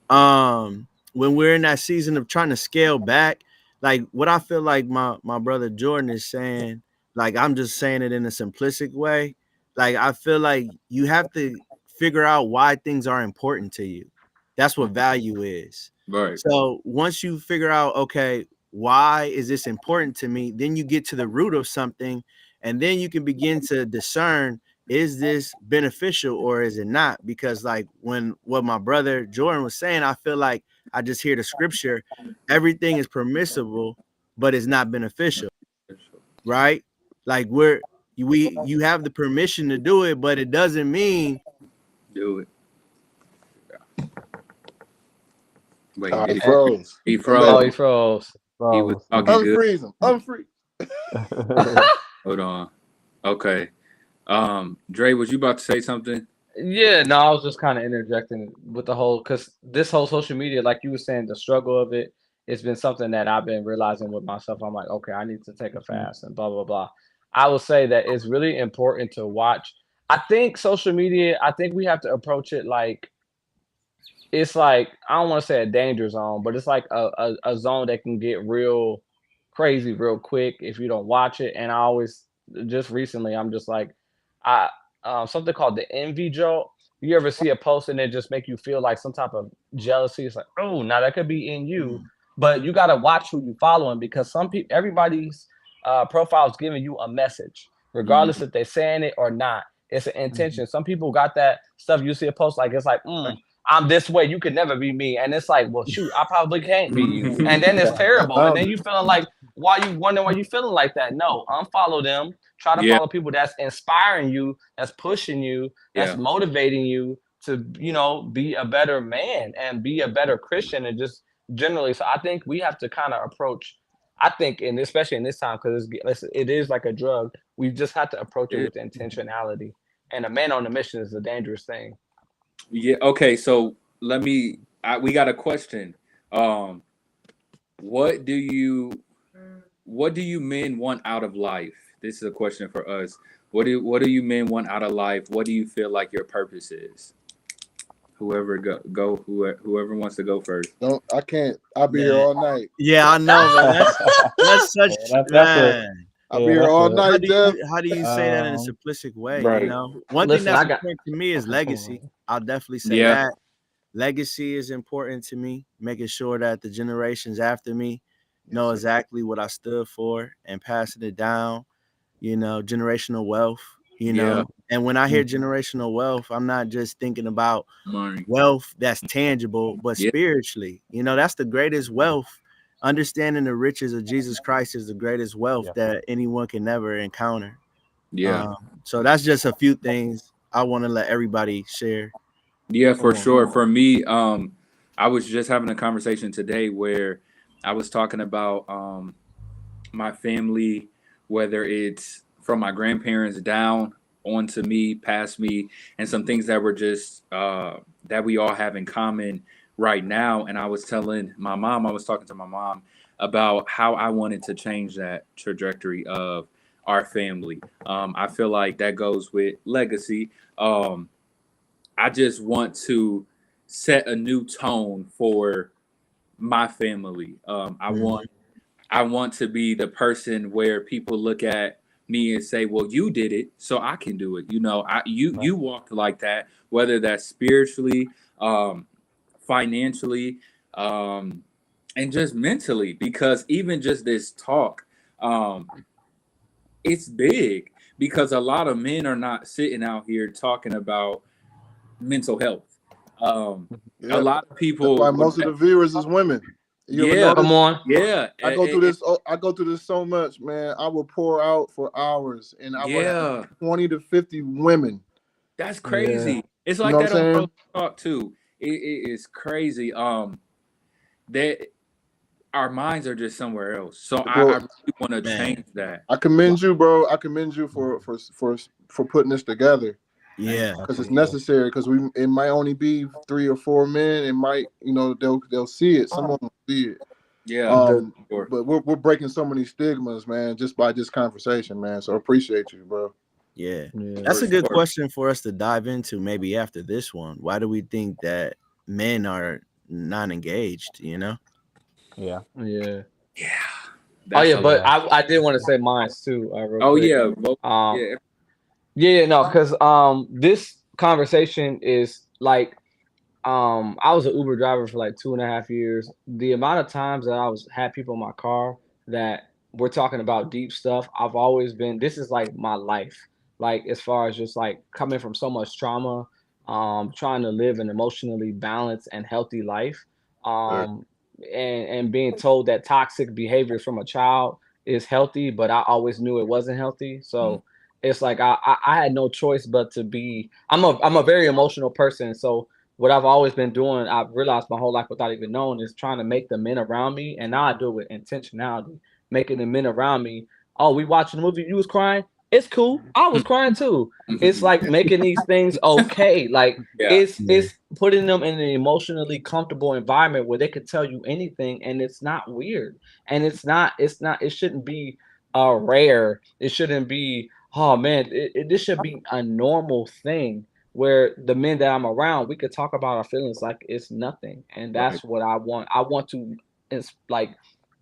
when we're in that season of trying to scale back, like what I feel like my brother Jordan is saying, like I'm just saying it in a simplistic way. Like I feel like you have to figure out why things are important to you. That's what value is. Right. So once you figure out, okay, why is this important to me? Then you get to the root of something, and then you can begin to discern, is this beneficial or is it not? Because like when what my brother Jordan was saying, I feel like I just hear the scripture, everything is permissible, but it's not beneficial, right? Like you have the permission to do it, but it doesn't mean Do it. Wait, He froze. he Oh, froze. he froze. He was So, talking good. Unfreeze him. Unfreeze. Hold on. Okay. Dre, was you about to say something? Yeah, no, I was just kind of interjecting with the whole, because this whole social media, like you were saying, the struggle of it, it's been something that I've been realizing with myself. I'm like, okay, I need to take a fast and blah, blah, blah. I will say that it's really important to watch. I think social media, I think we have to approach it like, it's like, I don't want to say a danger zone, but it's like a zone that can get real crazy real quick if you don't watch it. And I always, just recently, I'm just like, I something called the envy joke. You ever see a post and it just make you feel like some type of jealousy? It's like, oh, now that could be in you, but you got to watch who you following, because some people, everybody's profile is giving you a message, regardless if they're saying it or not. It's an intention. Some people got that stuff. You see a post like, it's like, I'm this way, you could never be me. And it's like, well, shoot, I probably can't be you. And then it's terrible. And then you feeling like, why you wondering why you feeling like that? No, unfollow them. Try to Yeah. follow people that's inspiring you, that's pushing you, that's Yeah. motivating you to, you know, be a better man and be a better Christian, and just generally. So I think we have to kind of approach, I think, and especially in this time, because it is like a drug, we just have to approach it with intentionality. And a man on a mission is a dangerous thing. Yeah. Okay. So we got a question. What do you men want out of life? This is a question for us. What do you men want out of life? What do you feel like your purpose is? Whoever whoever wants to go first. I can't. I'll be here all night. yeah, I know, man. That's such man. I'll be here all night, Jeff. How do you say that in a simplistic way? Right. You know, one Listen, thing I that's got- important to me is legacy. I'll definitely say Yeah. that. Legacy is important to me, making sure that the generations after me know exactly what I stood for and passing it down, you know, generational wealth, you know. And when I hear generational wealth, I'm not just thinking about Money. wealth that's tangible, but Yeah. spiritually, you know, that's the greatest wealth. Understanding the riches of Jesus Christ is the greatest wealth that anyone can never encounter. Yeah. So that's just a few things I want to let everybody share. Yeah, for sure. For me, I was just having a conversation today where I was talking about my family, whether it's from my grandparents down onto me, past me, and some things that were just that we all have in common right now. And I was talking to my mom about how I wanted to change that trajectory of our family. I feel like that goes with legacy. I just want to set a new tone for my family. I want to be the person where people look at me and say, "Well, you did it, so I can do it." You know, you walked like that, whether that's spiritually, financially, and just mentally. Because even just this talk, it's big because a lot of men are not sitting out here talking about mental health. A lot of people. That's why most of the viewers is women. You ever Yeah, notice? Come on. yeah. I go through this. I go through this so much, man. I will pour out for hours, and I will have 20 to 50 women. That's crazy. It's like know what that I'm on saying? Real Talk too. It is crazy. That our minds are just somewhere else. So I really want to change that. I commend you, bro. I commend you for putting this together. Yeah, because it's necessary. Because it might only be 3 or 4 men. It might, they'll see it. Someone will see it. Yeah. But we're breaking so many stigmas, man, just by this conversation, man. So appreciate you, bro. Yeah. Yeah. That's For a good sure. question for us to dive into maybe after this one. Why do we think that men are not engaged, you know? Yeah. Yeah. Yeah. Oh That's yeah, a but Yeah. I did want to say mine too, real Oh quick. yeah. Um, Yeah. yeah, no, because this conversation is like I was an Uber driver for like 2.5 years. The amount of times that I was had people in my car that we're talking about deep stuff, I've always been. This is like my life. Like as far as just like coming from so much trauma, trying to live an emotionally balanced and healthy life, Right. um, and being told that toxic behavior from a child is healthy, but I always knew it wasn't healthy. Mm. So it's like I had no choice but to be. I'm a very emotional person, so what I've always been doing, I've realized my whole life without even knowing, is trying to make the men around me, and now I do it with intentionality, making the men around me. Oh, we watching the movie, you was crying. It's cool. I was crying too. It's like making these things okay. Like Yeah. it's Yeah. it's putting them in an emotionally comfortable environment where they could tell you anything, and it's not weird, and it's not. It shouldn't be rare. It shouldn't be. Oh man, this should be a normal thing where the men that I'm around, we could talk about our feelings like it's nothing. And Right. that's what I want. I want to like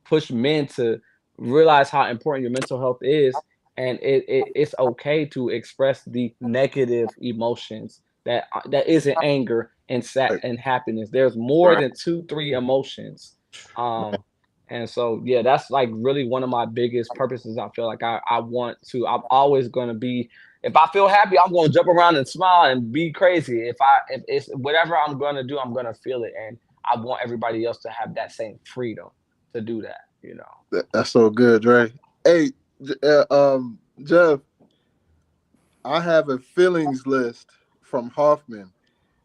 push men to realize how important your mental health is. And it's okay to express the negative emotions that isn't anger and sad Right. and happiness. There's more Right. than two, three emotions. And so yeah, that's like really one of my biggest purposes. I feel like I want to, I'm always gonna be, if I feel happy, I'm gonna jump around and smile and be crazy. If it's whatever I'm gonna do, I'm gonna feel it. And I want everybody else to have that same freedom to do that, you know. That's so good, Dre. Hey, Jeff, I have a feelings list from Hoffman,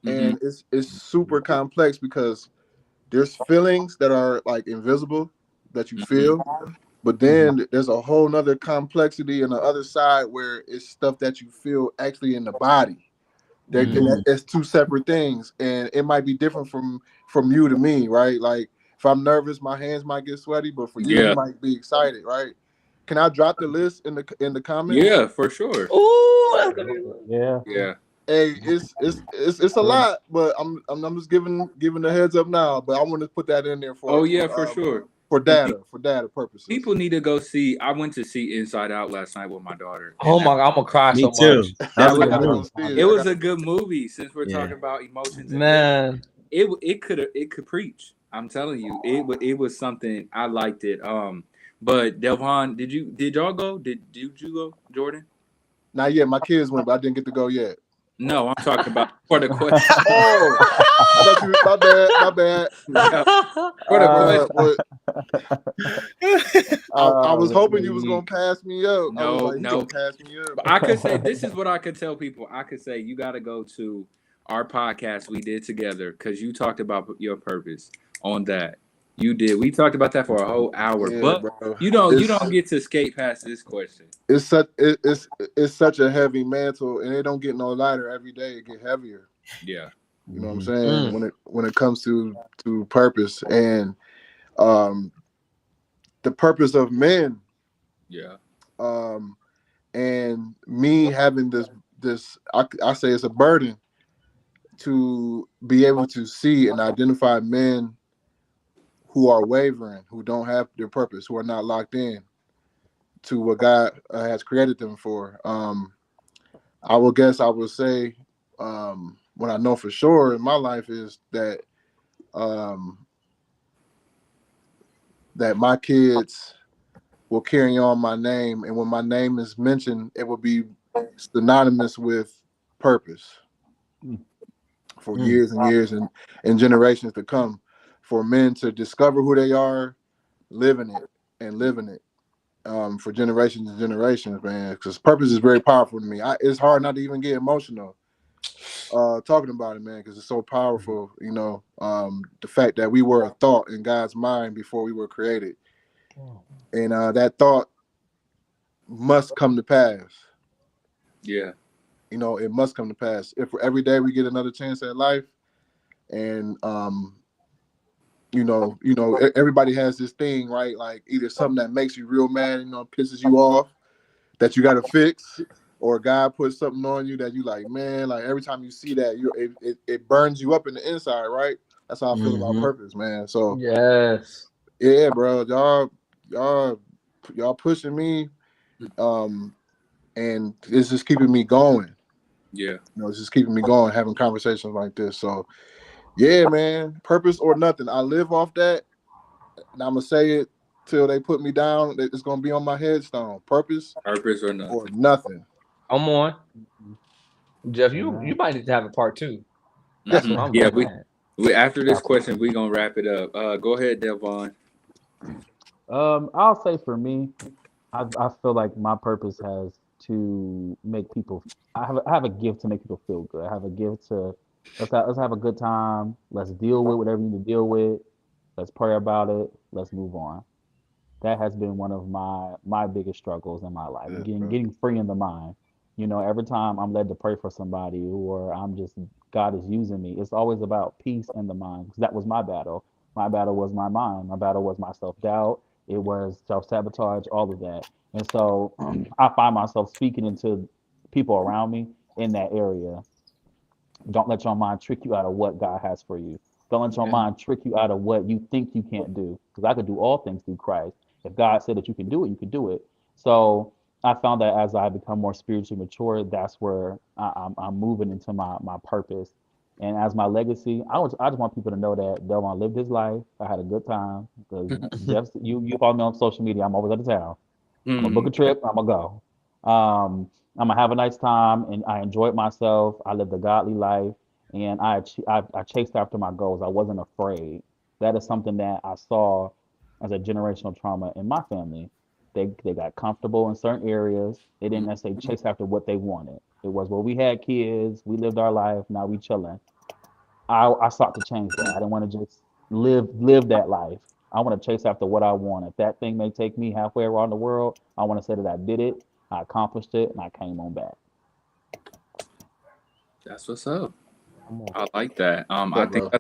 Hmm. and it's super complex because there's feelings that are like invisible that you Hmm. feel, but then there's a whole nother complexity on the other side where it's stuff that you feel actually in the body. That and Mm. that's two separate things, and it might be different from you to me, right? Like if I'm nervous, my hands might get sweaty, but for you, you Yeah. might be excited, right? Can I drop the list in the comments? Yeah. For sure. Ooh, that's gonna be Yeah. Yeah. Hey, it's a Sure. lot, but I'm just giving the heads up now. But I want to put that in there Oh for yeah. For sure. for And data purposes. people need to go see. I went to see Inside Out last night with my daughter, oh and my god, I'm gonna cry Me so too. much. That I, was that a was good I gotta go movie. see it it. was a good movie. Since we're Yeah. talking about emotions and feelings, Man. it could telling you it was something. I liked it. But Delvon, did y'all go? Did you go, Jordan? Not yet. My kids went, but I didn't get to go yet. No, I'm talking about for the question. Oh, I thought you. My bad. My bad. Yeah, for the question. Well, I was Oh, hoping you was gonna man. pass me up. I was No, like, he no. gonna pass me up. But I could say this is what I could tell people. I could say you got to go to our podcast we did together because you talked about your purpose on that. You did. We talked about that for a whole hour, Yeah, but bro. you It's don't get to skate past this question. it's such a heavy mantle, and it don't get no lighter every day. It get heavier. Yeah, You know what I'm Mhm. saying? Mm. When it comes to purpose and um the purpose of men, yeah, um and me having this I say it's a burden to be able to see and identify men who are wavering, who don't have their purpose, who are not locked in to what God has created them for. I will guess I would say what I know for sure in my life is um, that my kids will carry on my name, and when my name is mentioned, it will be synonymous with purpose for Mm. years and years and generations to come. For men to discover who they are, living it and living it for generations and generations, man. Because purpose is very powerful to me. It's hard not to even get emotional talking about it, man, because it's so powerful. You know, the fact that we were a thought in God's mind before we were created, and that thought must come to pass. yeah, You know, it must come to pass. If every day we get another chance at life, and everybody has this thing, right? Like either something that makes you real mad, pisses you off, that you got to fix, or God puts something on you that you like, man, like every time you see that, it burns you up in the inside, right? That's how I feel about purpose, man. So Yes. yeah, bro, y'all pushing me, and it's just keeping me going. Yeah. You know, it's just keeping me going, having conversations like this. So yeah, man, purpose or nothing. I live off that, and I'm gonna say it till they put me down. It's gonna be on my headstone. Purpose Purpose or or nothing. nothing. Come on, Jeff. Amen. You might need to have a part 2. That's what I'm Yeah, getting at. we after this Absolutely. question, we're gonna wrap it up. Go ahead, Devon. I'll say for me, I feel like my purpose has to make people. I have a gift to make people feel good. I have a gift to let's have a good time. Let's deal with whatever you need to deal with. Let's pray about it. Let's move on. That has been one of my biggest struggles in my life. Yeah, Getting free in the mind. You know, every time I'm led to pray for somebody or I'm just God is using me, it's always about peace in the mind. 'Cause that was my battle. My battle was my mind. My battle was my self-doubt. It was self-sabotage, all of that. And so I find myself speaking into people around me in that area. Don't let your mind trick you out of what God has for you. Don't let your Yeah. mind trick you out of what you think you can't do. Because I could do all things through Christ. If God said that you can do it, you can do it. So I found that as I become more spiritually mature, that's where I'm moving into my purpose. And as my legacy, I just want people to know that Delvon lived his life. I had a good time. Because Jeff, you follow me on social media. I'm always out of town. I'm gonna book a trip. I'm gonna go. I'm gonna have a nice time, and I enjoyed myself. I lived a godly life, and I chased after my goals. I wasn't afraid. That is something that I saw as a generational trauma in my family. They got comfortable in certain areas. They didn't necessarily chase after what they wanted. It was, well, we had kids, we lived our life, now we chilling. I sought to change that. I didn't want to just live that life. I want to chase after what I want. If that thing may take me halfway around the world, I want to say that I did it, I accomplished it, and I came on back. That's what's up. Come on. I like that. I Yeah, think bro.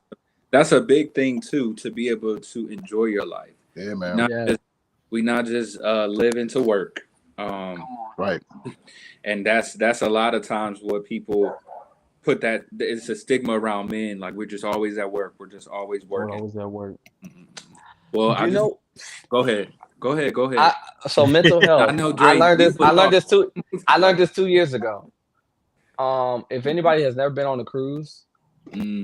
that's a big thing too, to be able to enjoy your life. Yeah, man. Yeah. We not just living to work. Right. And that's a lot of times what people put that it's a stigma around men. Like we're just always at work. We're just always We're working. always at work. Well, You know, go ahead. Go ahead. so mental health. I know, I Dre. learned this. you was I learned this 2 years ago. If anybody has never been on a cruise,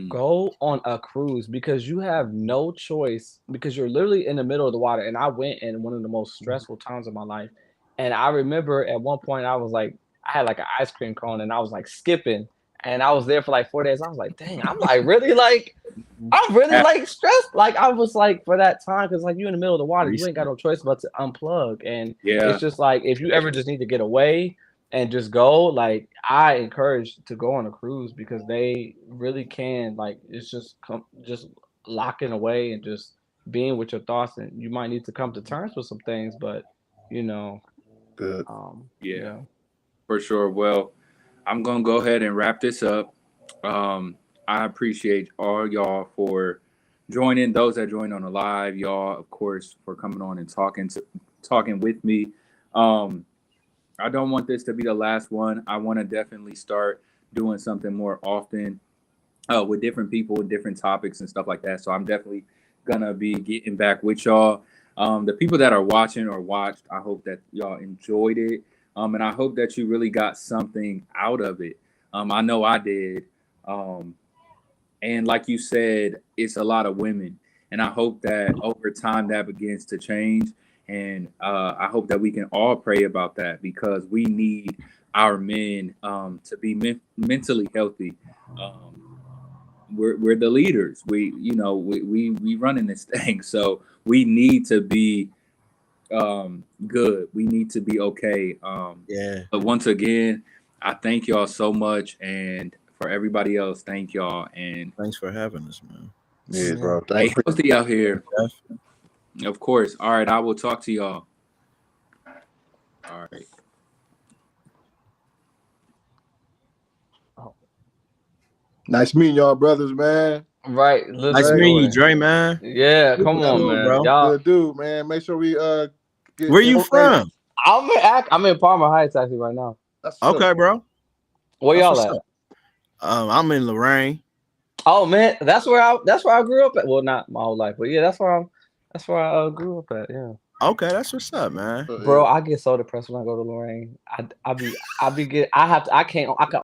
go on a cruise because you have no choice because you're literally in the middle of the water. And I went in one of the most stressful times of my life. And I remember at one point I was like, I had like an ice cream cone and I was like skipping. And I was there for like 4 days. I was like, dang, I'm like really like, I'm really like stressed. Like I was like for that time, because like you in the middle of the water, you ain't got no choice but to unplug. And Yeah. it's just like if you ever just need to get away and just go, like I encourage to go on a cruise because they really can, like it's just just locking away and just being with your thoughts, and you might need to come to terms with some things, but you know, Good. Yeah. For sure. Well, I'm gonna go ahead and wrap this up. I appreciate all y'all for joining. Those that joined on the live, y'all, of course, for coming on and talking with me. I don't want this to be the last one. I want to definitely start doing something more often with different people, different topics and stuff like that. So I'm definitely gonna be getting back with y'all. The people that are watching or watched, I hope that y'all enjoyed it. And I hope that you really got something out of it. I know I did. And like you said, it's a lot of women. And I hope that over time that begins to change. And I hope that we can all pray about that because we need our men to be mentally healthy. We're the leaders. We running this thing. So we need to be good. We need to be okay. But once again, I thank y'all so much, and for everybody else, thank y'all, and thanks for having us, man. Yeah, bro. Hey, Thanks for healthy out here. Of course. All right, I will talk to y'all. All right. nice meeting y'all, brothers, man. Right. Nice meeting you, Dre, man. Yeah, come on, dude, man. bro. Y'all, Good dude, man. Make sure we Where you from? I'm in Palmer Heights actually right now. That's Okay, Philly. bro. Where That's y'all what's at? up. I'm in Lorraine. Oh man, that's where I grew up at. Well, not my whole life, but yeah, that's where I grew up at. Yeah, Okay, that's what's up, man. So, bro, yeah. I get so depressed when I go to Lorraine. I can